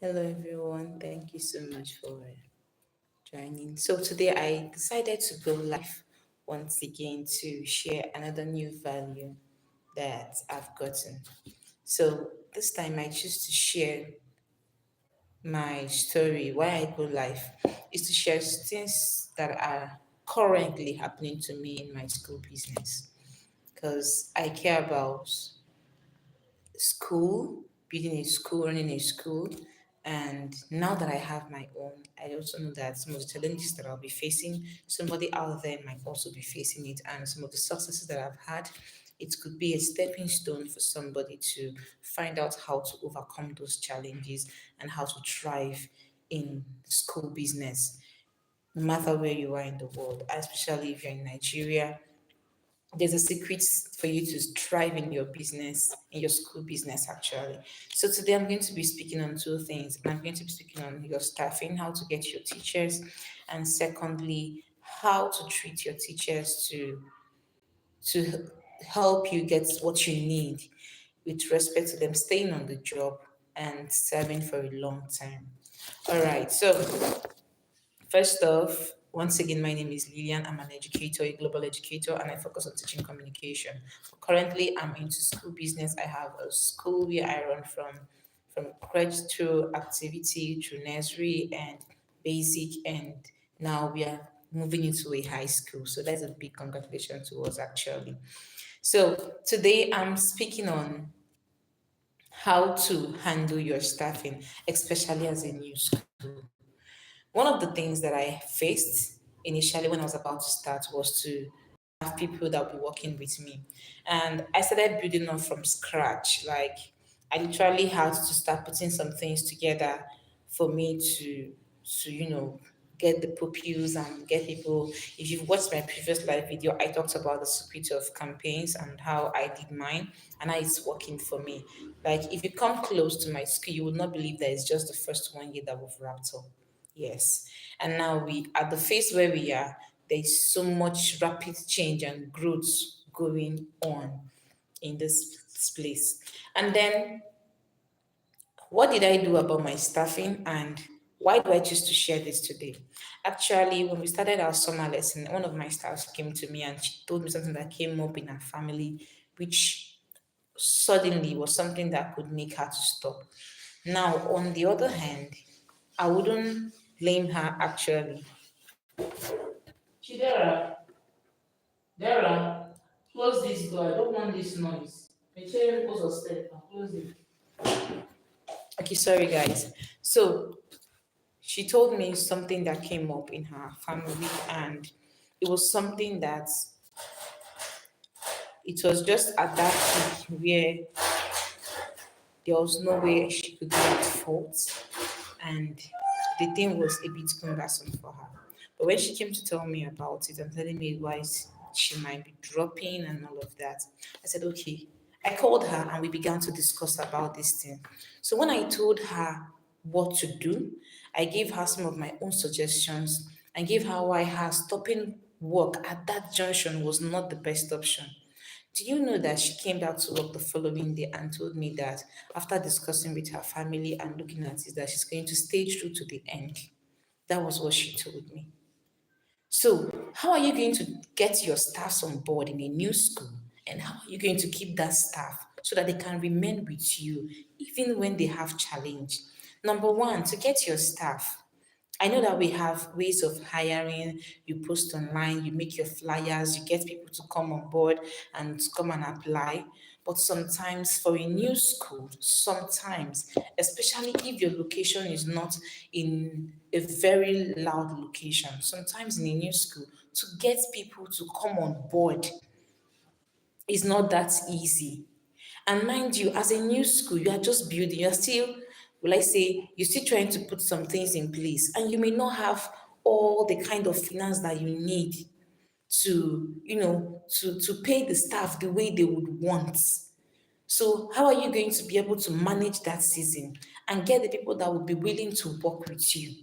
Hello, everyone. Thank you so much for joining. So, today I decided to go live once again to share another new value that I've gotten. So, this time I choose to share my story. Why I go live is to share things that are currently happening to me in my school business because I care about school, building a school, running a school. And now that I have my own, I also know that some of the challenges that I'll be facing, somebody out there might also be facing it. And some of the successes that I've had, it could be a stepping stone for somebody to find out how to overcome those challenges and how to thrive in school business, no matter where you are in the world, especially if you're in Nigeria. There's a secret for you to thrive in your business, in your school business, actually. So today I'm going to be speaking on two things. I'm going to be speaking on your staffing, how to get your teachers, and secondly, how to treat your teachers to help you get what you need with respect to them staying on the job and serving for a long time. All right, so first off, once again, my name is Lillian. I'm an educator, a global educator, and I focus on teaching communication. Currently, I'm into school business. I have a school where I run from crèche through activity, through nursery and basic, and now we are moving into a high school. So that's a big congratulations to us, actually. So today I'm speaking on how to handle your staffing, especially as a new school. One of the things that I faced initially when I was about to start was to have people that will be working with me. And I started building up from scratch. Like I literally had to start putting some things together for me to get the pupils and get people. If you've watched my previous live video, I talked about the secret of campaigns and how I did mine and how it's working for me. Like if you come close to my school, you would not believe that it's just the first 1 year that we've wrapped up. Yes. And now we at the phase where we are, there's so much rapid change and growth going on in this place. And then what did I do about my staffing and why do I choose to share this today? Actually, when we started our summer lesson, one of my staffs came to me and she told me something that came up in her family, which suddenly was something that could make her to stop. Now, on the other hand, I wouldn't blame her actually. Chidera, Dara, close this door. I don't want this noise. Make sure you close your step and close it. Okay, sorry guys. So she told me something that came up in her family, and it was something that it was just at that peak where there was no way she could get fault, and the thing was a bit cumbersome for her. But when she came to tell me about it and telling me why she might be dropping and all of that, I said, okay. I called her and we began to discuss about this thing. So when I told her what to do, I gave her some of my own suggestions and gave her why her stopping work at that junction was not the best option. Do you know that she came back to work the following day and told me that after discussing with her family and looking at it, that she's going to stay through to the end? That was what she told me. So, how are you going to get your staffs on board in a new school? And how are you going to keep that staff so that they can remain with you even when they have challenge? Number one, to get your staff, I know that we have ways of hiring. You post online, you make your flyers, you get people to come on board and to come and apply. But sometimes for a new school, sometimes, especially if your location is not in a very loud location, sometimes in a new school, to get people to come on board is not that easy. And mind you, as a new school, you are just building, you're still, will I say, you're still trying to put some things in place, and you may not have all the kind of finance that you need to pay the staff the way they would want. So, how are you going to be able to manage that season and get the people that would be willing to work with you?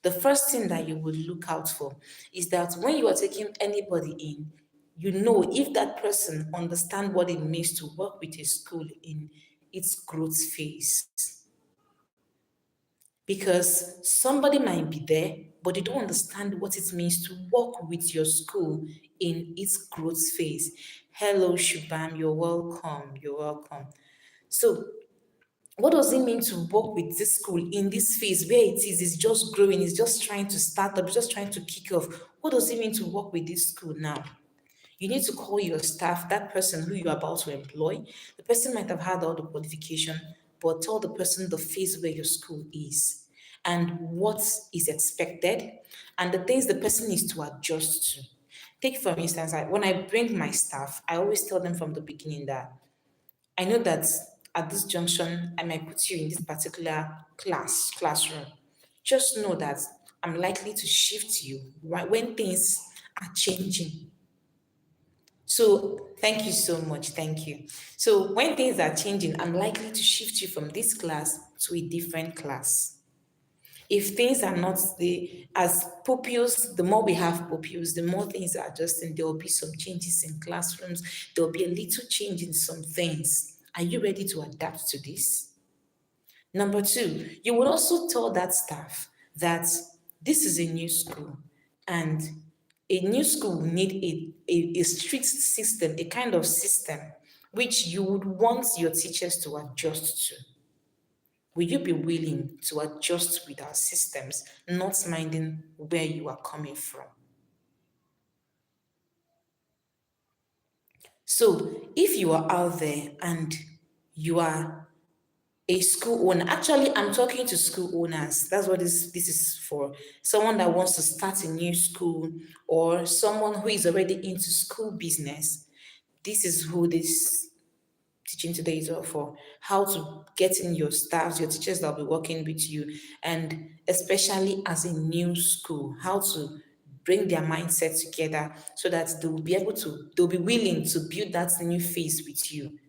The first thing that you would look out for is that when you are taking anybody in, you know if that person understand what it means to work with a school in its growth phase. because somebody might be there, but they don't understand what it means to work with your school in its growth phase. Hello, Shubham, you're welcome. You're welcome. So, what does it mean to work with this school in this phase where it is? It's just growing, it's just trying to start up, it's just trying to kick off. What does it mean to work with this school now? You need to call your staff, that person who you're about to employ. The person might have had all the qualification, but tell the person the phase where your school is and what is expected and the things the person needs to adjust to. Take, for instance, when I bring my staff, I always tell them from the beginning that I know that at this junction, I might put you in this particular classroom. Just know that I'm likely to shift you when things are changing. So thank you so much. Thank you. So when things are changing, I'm likely to shift you from this class to a different class. If things are not as pupils, the more we have pupils, the more things are adjusting. There will be some changes in classrooms. There will be a little change in some things. Are you ready to adapt to this? Number two, you would also tell that staff that this is a new school and a new school will need a strict system, a kind of system which you would want your teachers to adjust to. Will you be willing to adjust with our systems, not minding where you are coming from? So, if you are out there and you are a school owner, actually, I'm talking to school owners. That's what this is for. Someone that wants to start a new school or someone who is already into school business. This is who this teaching today is all for. How to get in your staffs, your teachers that will be working with you, and especially as a new school, how to bring their mindset together so that they'll be willing to build that new phase with you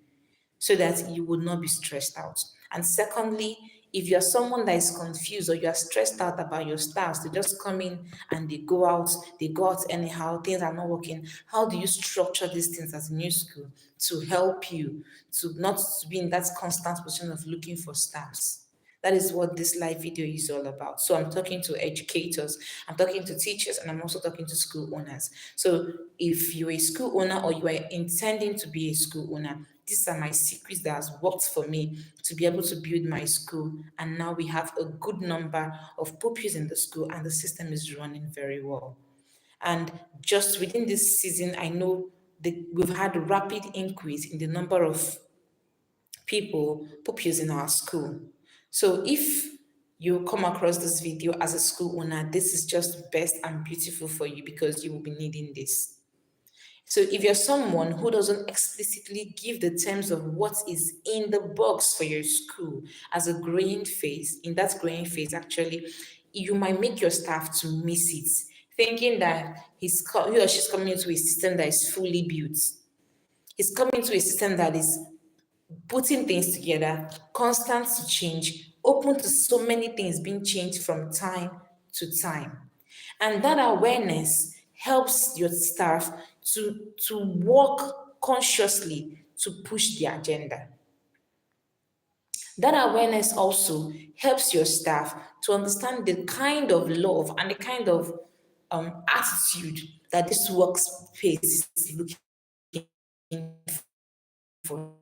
so that you would not be stressed out. And secondly, if you're someone that is confused or you're stressed out about your staffs, they just come in and they go out anyhow, things are not working. How do you structure these things as a new school to help you to not be in that constant position of looking for staffs? That is what this live video is all about. So I'm talking to educators, I'm talking to teachers, and I'm also talking to school owners. So if you're a school owner or you are intending to be a school owner, these are my secrets that has worked for me to be able to build my school. And now we have a good number of pupils in the school and the system is running very well. And just within this season, I know that we've had a rapid increase in the number of pupils in our school. So if you come across this video as a school owner, this is just best and beautiful for you because you will be needing this. So if you're someone who doesn't explicitly give the terms of what is in the box for your school as a growing phase, in that growing phase, actually, you might make your staff to miss it, thinking that he or she's coming into a system that is fully built. He's coming to a system that is putting things together, constant to change, open to so many things being changed from time to time. And that awareness helps your staff to work consciously to push the agenda. That awareness also helps your staff to understand the kind of love and the kind of attitude that this workspace is looking for.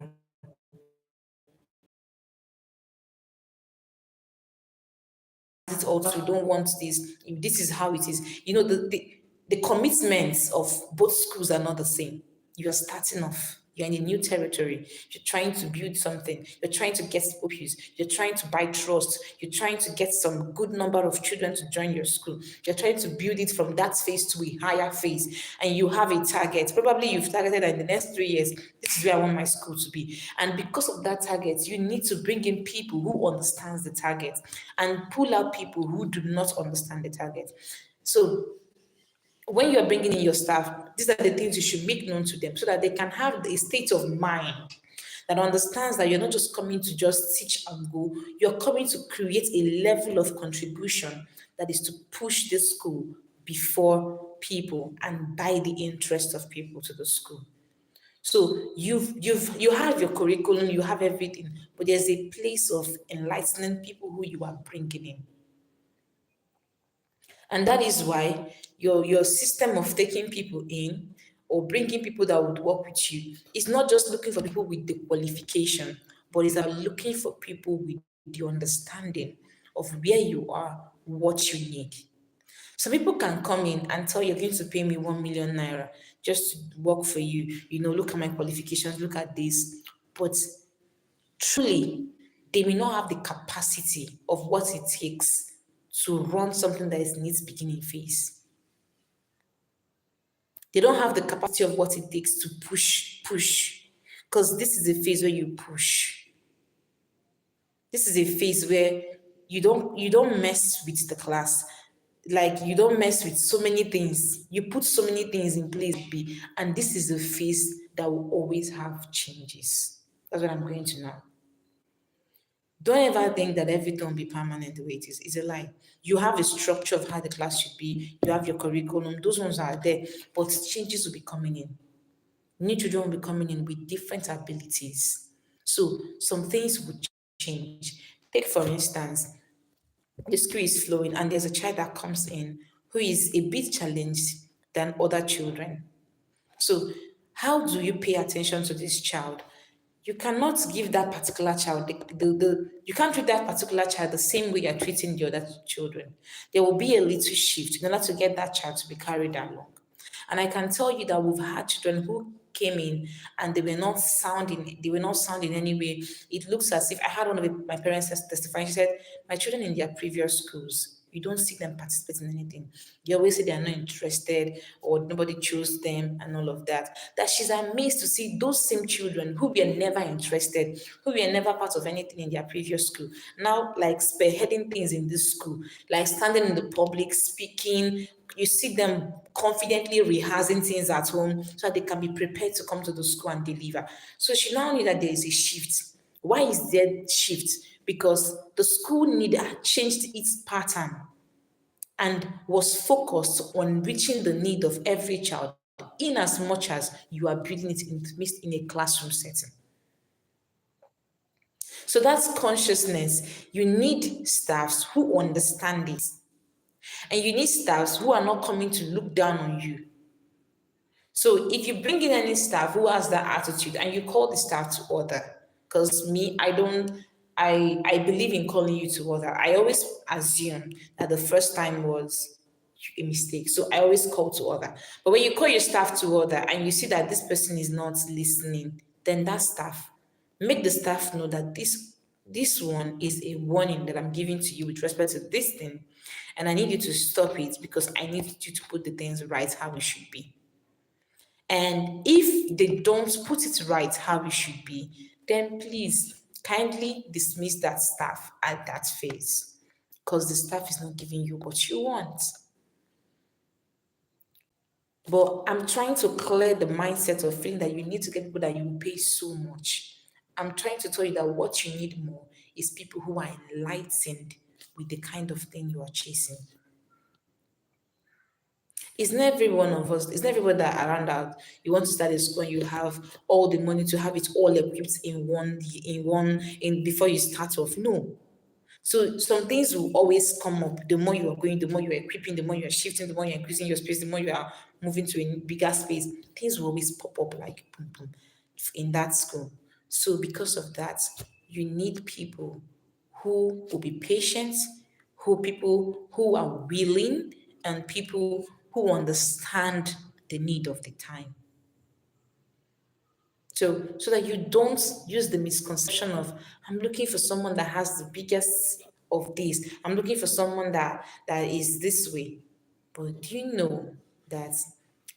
It also don't want this. If this is how it is. You know, the commitments of both schools are not the same. You're starting off. You're in a new territory. You're trying to build something. You're trying to get pupils. You're trying to buy trust. You're trying to get some good number of children to join your school. You're trying to build it from that phase to a higher phase. And you have a target. Probably you've targeted that in the next 3 years, this is where I want my school to be. And because of that target, you need to bring in people who understands the target and pull out people who do not understand the target. So when you're bringing in your staff, these are the things you should make known to them so that they can have a state of mind that understands that you're not just coming to just teach and go, you're coming to create a level of contribution that is to push the school before people and buy the interest of people to the school. So you have your curriculum, you have everything, but there's a place of enlightening people who you are bringing in. And that is why your system of taking people in or bringing people that would work with you is not just looking for people with the qualification, but is looking for people with the understanding of where you are, what you need. Some people can come in and tell you're going to pay me 1 million naira just to work for you. Look at my qualifications, look at this. But truly, they may not have the capacity of what it takes to run something that is in its beginning phase. They don't have the capacity of what it takes to push. Because this is a phase where you push. This is a phase where you don't mess with the class. Like you don't mess with so many things. You put so many things in place, and this is a phase that will always have changes. That's what I'm going to now. Don't ever think that everything will be permanent the way it is. It's a lie. You have a structure of how the class should be. You have your curriculum. Those ones are there, but changes will be coming in. New children will be coming in with different abilities. So some things would change. Take for instance, the school is flowing and there's a child that comes in who is a bit challenged than other children. So how do you pay attention to this child? You cannot give that particular child you can't treat that particular child the same way you're treating the other children. There will be a little shift in order to get that child to be carried along. And I can tell you that we've had children who came in and they were not sounding anyway. It looks as if I had one of my parents testifying. She said, my children in their previous schools, you don't see them participate in anything. They always say they are not interested or nobody chose them and all of that. That she's amazed to see those same children who were never interested, who were never part of anything in their previous school, now like spearheading things in this school, like standing in the public, speaking. You see them confidently rehearsing things at home so that they can be prepared to come to the school and deliver. So she now knew that there is a shift. Why is there shift? Because the school need changed its pattern and was focused on reaching the need of every child in as much as you are building it in a classroom setting. So that's consciousness. You need staffs who understand it. And you need staffs who are not coming to look down on you. So if you bring in any staff who has that attitude and you call the staff to order, because me, I believe in calling you to order. I always assume that the first time was a mistake. So I always call to order. But when you call your staff to order and you see that this person is not listening, then that staff, make the staff know that this one is a warning that I'm giving to you with respect to this thing. And I need you to stop it because I need you to put the things right how it should be. And if they don't put it right how it should be, then please kindly dismiss that staff at that phase because the staff is not giving you what you want. But I'm trying to clear the mindset of feeling that you need to get people that you will pay so much. I'm trying to tell you that what you need more is people who are enlightened with the kind of thing you are chasing. It's not every one of us, it's not everybody that around that you want to start a school and you have all the money to have it all equipped in before you start off. No. So some things will always come up. The more you are going, the more you're equipping, the more you're shifting, the more you're increasing your space, the more you are moving to a bigger space. Things will always pop up like boom, boom in that school. So because of that, you need people who will be patient, people who are willing, and people who understand the need of the time. So that you don't use the misconception of I'm looking for someone that has the biggest of this. I'm looking for someone that is this way. But do you know that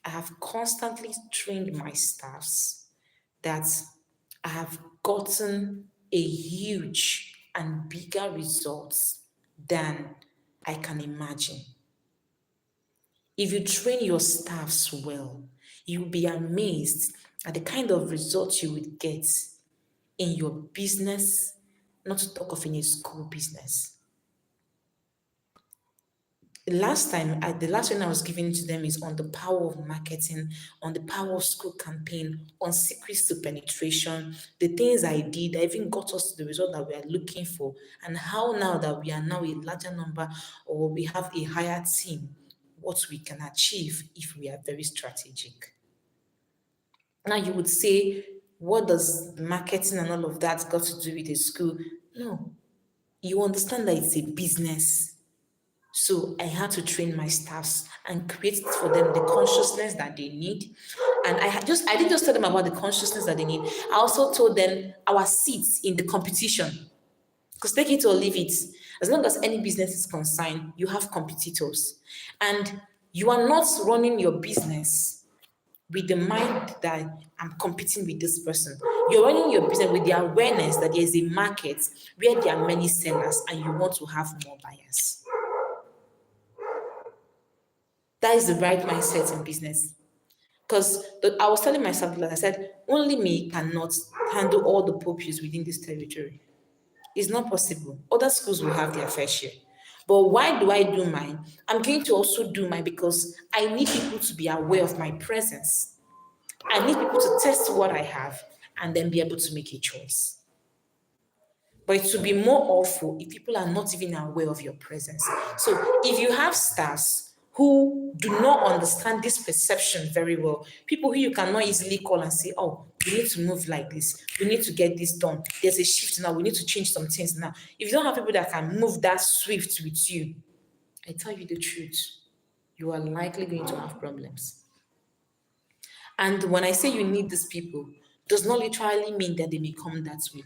I have constantly trained my staffs that I have gotten a huge and bigger results than I can imagine. If you train your staffs well, you'll be amazed at the kind of results you would get in your business, not to talk of in a school business. The last one I was giving to them is on the power of marketing, on the power of school campaign, on secrets to penetration, the things I did that even got us to the result that we are looking for, and how now that we are now a larger number or we have a higher team, what we can achieve if we are very strategic. Now you would say, what does marketing and all of that got to do with a school? No, you understand that it's a business. So I had to train my staffs and create for them the consciousness that they need. And I didn't just tell them about the consciousness that they need. I also told them our seats in the competition. Because take it or leave it, as long as any business is concerned, you have competitors. And you are not running your business with the mind that I'm competing with this person. You're running your business with the awareness that there is a market where there are many sellers and you want to have more buyers. That is the right mindset in business. Because I was telling myself, like I said, only me cannot handle all the pupils within this territory. It's not possible. Other schools will have their fair share. But why do I do mine? I'm going to also do mine because I need people to be aware of my presence. I need people to test what I have and then be able to make a choice. But it would be more awful if people are not even aware of your presence. So if you have stars who do not understand this perception very well, people who you cannot easily call and say, oh, we need to move like this. We need to get this done. There's a shift now. We need to change some things now. If you don't have people that can move that swift with you, I tell you the truth, you are likely going to have problems. And when I say you need these people, does not literally mean that they may come that way,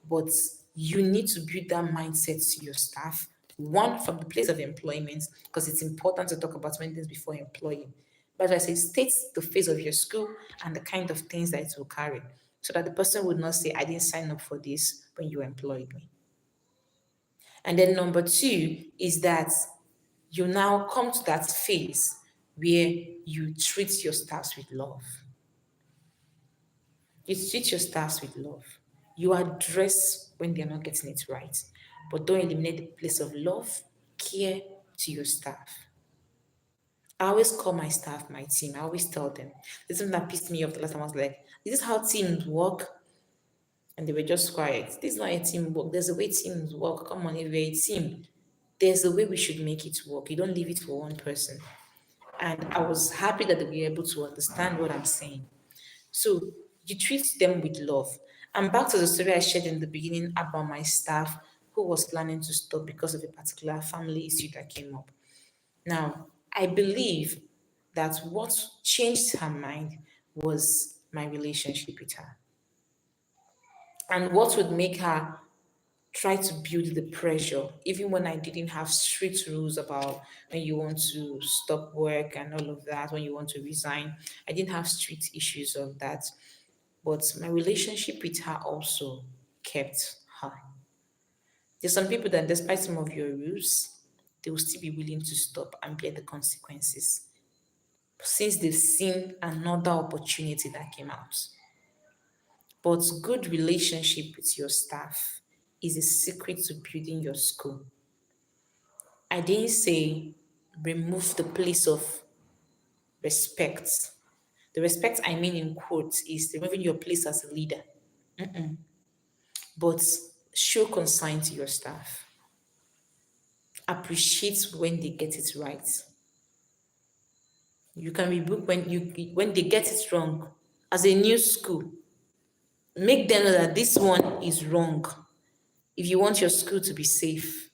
but you need to build that mindset to your staff. One, from the place of employment, because it's important to talk about many things before employing. But as I say, state the phase of your school and the kind of things that it will carry, so that the person would not say, I didn't sign up for this when you employed me. And then number two is that you now come to that phase where you treat your staffs with love. You treat your staffs with love. You address when they're not getting it right, but don't eliminate the place of love, care to your staff. I always call my staff my team. I always tell them. This is that pissed me off the last time. I was like, is this how teams work? And they were just quiet. This is not a team work. There's a way teams work. Come on, if we're a team, there's a way we should make it work. You don't leave it for one person. And I was happy that they were able to understand what I'm saying. So you treat them with love. And back to the story I shared in the beginning about my staff who was planning to stop because of a particular family issue that came up. Now, I believe that what changed her mind was my relationship with her. And what would make her try to build the pressure, even when I didn't have strict rules about when you want to stop work and all of that, when you want to resign. I didn't have strict issues of that. But my relationship with her also kept her. There's some people that, despite some of your rules, they will still be willing to stop and bear the consequences since they've seen another opportunity that came out. But good relationship with your staff is a secret to building your school. I didn't say remove the place of respect. The respect I mean in quotes is removing your place as a leader. But show concern to your staff. Appreciate when they get it right. You can rebuke when they get it wrong. As a new school, make them know that this one is wrong. If you want your school to be safe,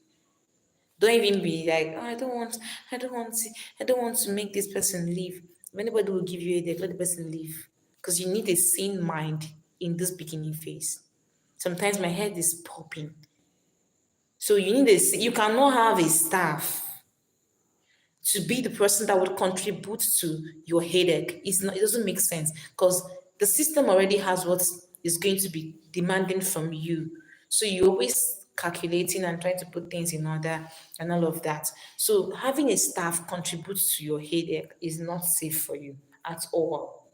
don't even be like, oh, I don't want to make this person leave. If anybody will give you a headache, let the person leave. Because you need a sane mind in this beginning phase. Sometimes my head is popping. So you cannot have a staff to be the person that would contribute to your headache. It doesn't make sense because the system already has what is going to be demanding from you. So you're always calculating and trying to put things in order and all of that. So having a staff contribute to your headache is not safe for you at all.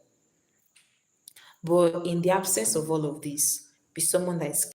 But in the absence of all of this, be someone that is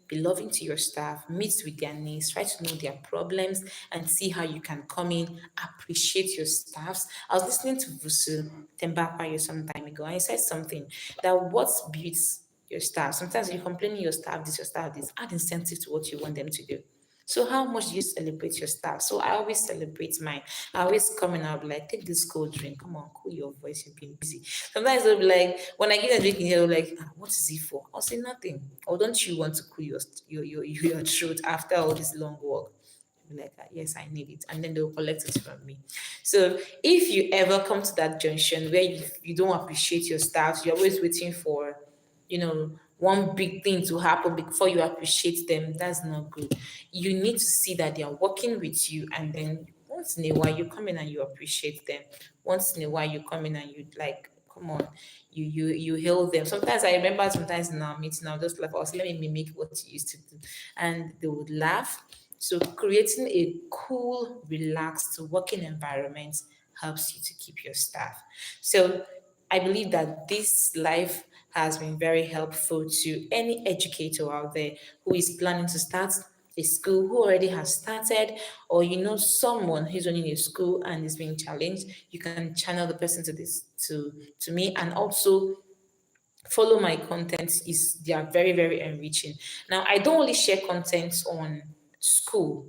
be loving to your staff, meet with their needs, try to know their problems, and see how you can come in, appreciate your staffs. I was listening to Vusu Tembakwayo some time ago, and he said something that what builds your staff. Sometimes you're complaining your staff this, add incentive to what you want them to do. So how much do you celebrate your staff? So I always celebrate mine. I always come in, I'll be like, take this cold drink. Come on, cool your voice. You've been busy. Sometimes they'll be like, when I get a drink in here, they'll be like, "Ah, what is it for?" I'll say nothing. Or don't you want to cool your throat after all this long walk? Be like, "Ah, yes, I need it." And then they'll collect it from me. So if you ever come to that junction where you don't appreciate your staff, you're always waiting for, one big thing to happen before you appreciate them, that's not good. You need to see that they are working with you, and then once in a while you come in and you appreciate them. Once in a while you come in and you like, come on, you hail them. Sometimes I remember sometimes in our meeting, I'll just laugh, I was let me mimic what you used to do. And they would laugh. So creating a cool, relaxed working environment helps you to keep your staff. So I believe that this life has been very helpful to any educator out there who is planning to start a school, who already has started, or someone who's running a school and is being challenged. You can channel the person to this to me, and also follow my content. Is They are very, very enriching. Now I don't only share content on school,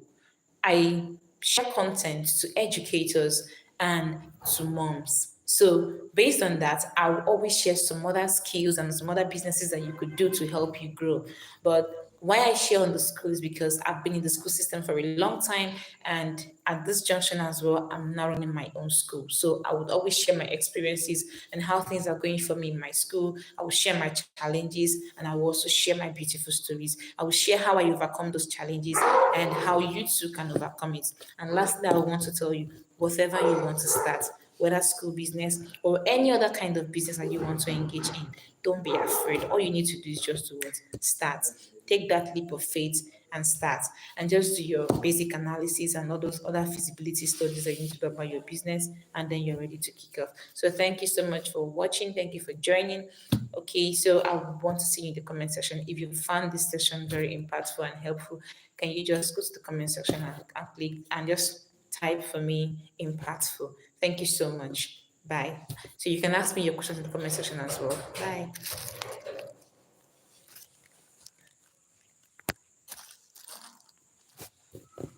I share content to educators and to moms. So based on that, I will always share some other skills and some other businesses that you could do to help you grow. But why I share on the school is because I've been in the school system for a long time, and at this junction as well, I'm now running my own school. So I would always share my experiences and how things are going for me in my school. I will share my challenges, and I will also share my beautiful stories. I will share how I overcome those challenges and how you too can overcome it. And lastly, I want to tell you, whatever you want to start, whether school business or any other kind of business that you want to engage in, don't be afraid. All you need to do is just to start. Take that leap of faith and start. And just do your basic analysis and all those other feasibility studies that you need to do about your business, and then you're ready to kick off. So thank you so much for watching. Thank you for joining. Okay, so I want to see you in the comment section. If you found this session very impactful and helpful, can you just go to the comment section and click and just type for me impactful. Thank you so much. Bye. So you can ask me your questions in the comment section as well. Bye.